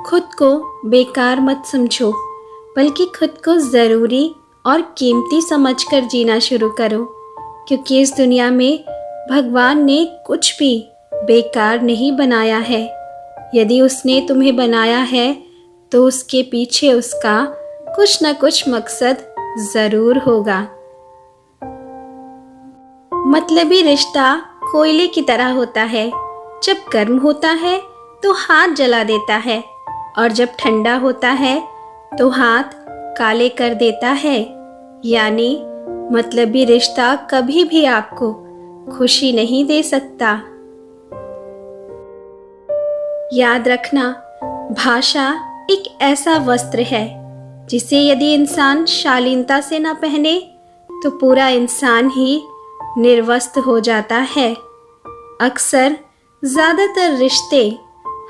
खुद को बेकार मत समझो, बल्कि खुद को ज़रूरी और कीमती समझकर जीना शुरू करो, क्योंकि इस दुनिया में भगवान ने कुछ भी बेकार नहीं बनाया है। यदि उसने तुम्हें बनाया है तो उसके पीछे उसका कुछ न कुछ मकसद ज़रूर होगा। मतलबी रिश्ता कोयले की तरह होता है, जब गर्म होता है तो हाथ जला देता है और जब ठंडा होता है तो हाथ काले कर देता है। यानी मतलबी रिश्ता कभी भी आपको खुशी नहीं दे सकता। याद रखना, भाषा एक ऐसा वस्त्र है जिसे यदि इंसान शालीनता से न पहने तो पूरा इंसान ही निर्वस्त्र हो जाता है। अक्सर ज़्यादातर रिश्ते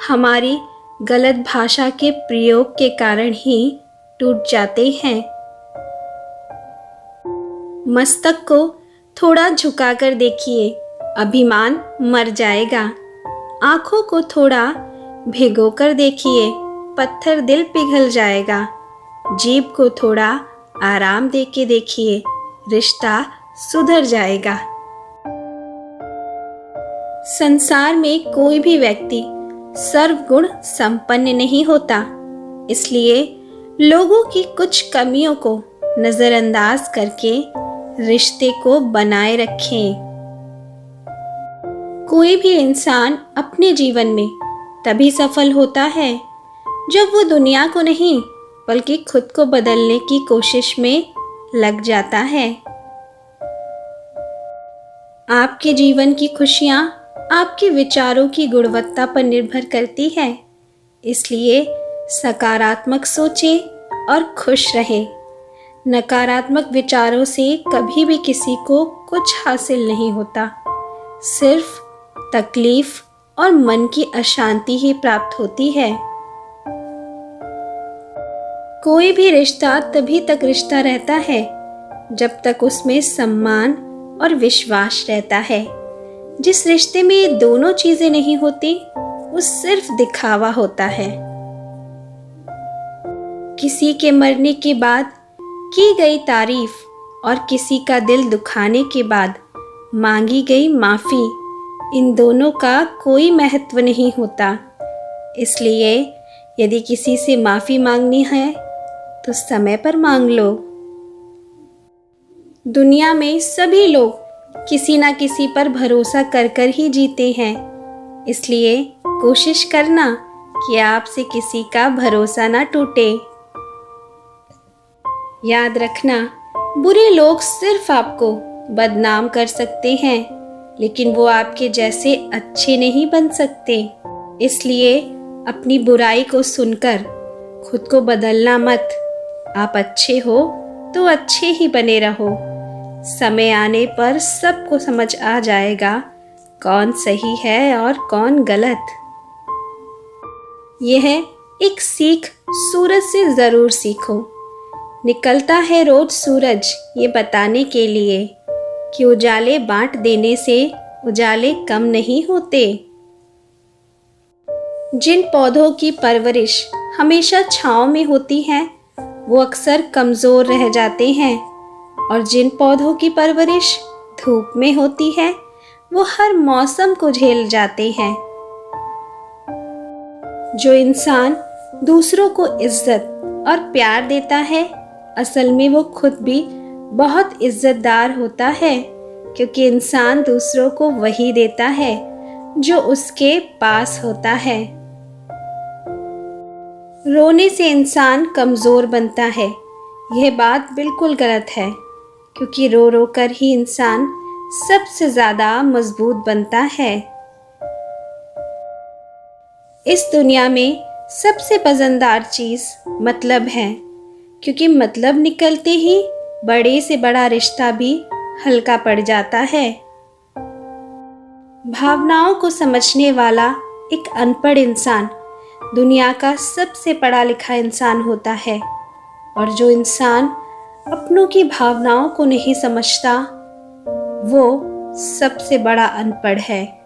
हमारी गलत भाषा के प्रयोग के कारण ही टूट जाते हैं। मस्तक को थोड़ा झुकाकर देखिए, अभिमान मर जाएगा। आंखों को थोड़ा भिगोकर देखिए, पत्थर दिल पिघल जाएगा। जीभ को थोड़ा आराम देके देखिए, रिश्ता सुधर जाएगा। संसार में कोई भी व्यक्ति सर्वगुण संपन्न नहीं होता, इसलिए लोगों की कुछ कमियों को नजरअंदाज करके रिश्ते को बनाए रखें। कोई भी इंसान अपने जीवन में तभी सफल होता है जब वो दुनिया को नहीं बल्कि खुद को बदलने की कोशिश में लग जाता है। आपके जीवन की खुशियाँ आपके विचारों की गुणवत्ता पर निर्भर करती है, इसलिए सकारात्मक सोचें और खुश रहें। नकारात्मक विचारों से कभी भी किसी को कुछ हासिल नहीं होता, सिर्फ तकलीफ और मन की अशांति ही प्राप्त होती है। कोई भी रिश्ता तभी तक रिश्ता रहता है जब तक उसमें सम्मान और विश्वास रहता है। जिस रिश्ते में दोनों चीजें नहीं होती, वो सिर्फ दिखावा होता है। किसी के मरने के बाद की गई तारीफ और किसी का दिल दुखाने के बाद मांगी गई माफी, इन दोनों का कोई महत्व नहीं होता। इसलिए यदि किसी से माफी मांगनी है तो समय पर मांग लो। दुनिया में सभी लोग किसी ना किसी पर भरोसा कर कर ही जीते हैं, इसलिए कोशिश करना कि आपसे किसी का भरोसा ना टूटे। याद रखना, बुरे लोग सिर्फ आपको बदनाम कर सकते हैं, लेकिन वो आपके जैसे अच्छे नहीं बन सकते। इसलिए अपनी बुराई को सुनकर खुद को बदलना मत। आप अच्छे हो तो अच्छे ही बने रहो। समय आने पर सबको समझ आ जाएगा कौन सही है और कौन गलत। यह एक सीख सूरज से ज़रूर सीखो। निकलता है रोज सूरज ये बताने के लिए कि उजाले बांट देने से उजाले कम नहीं होते। जिन पौधों की परवरिश हमेशा छांव में होती है, वो अक्सर कमज़ोर रह जाते हैं, और जिन पौधों की परवरिश धूप में होती है, वो हर मौसम को झेल जाते हैं। जो इंसान दूसरों को इज्जत और प्यार देता है, असल में वो खुद भी बहुत इज्जतदार होता है, क्योंकि इंसान दूसरों को वही देता है जो उसके पास होता है। रोने से इंसान कमज़ोर बनता है, यह बात बिल्कुल गलत है, क्योंकि रो रो कर ही इंसान सबसे ज़्यादा मजबूत बनता है। इस दुनिया में सबसे मज़ेदार चीज़ मतलब है, क्योंकि मतलब निकलते ही बड़े से बड़ा रिश्ता भी हल्का पड़ जाता है। भावनाओं को समझने वाला एक अनपढ़ इंसान दुनिया का सबसे पढ़ा लिखा इंसान होता है, और जो इंसान अपनों की भावनाओं को नहीं समझता, वो सबसे बड़ा अनपढ़ है।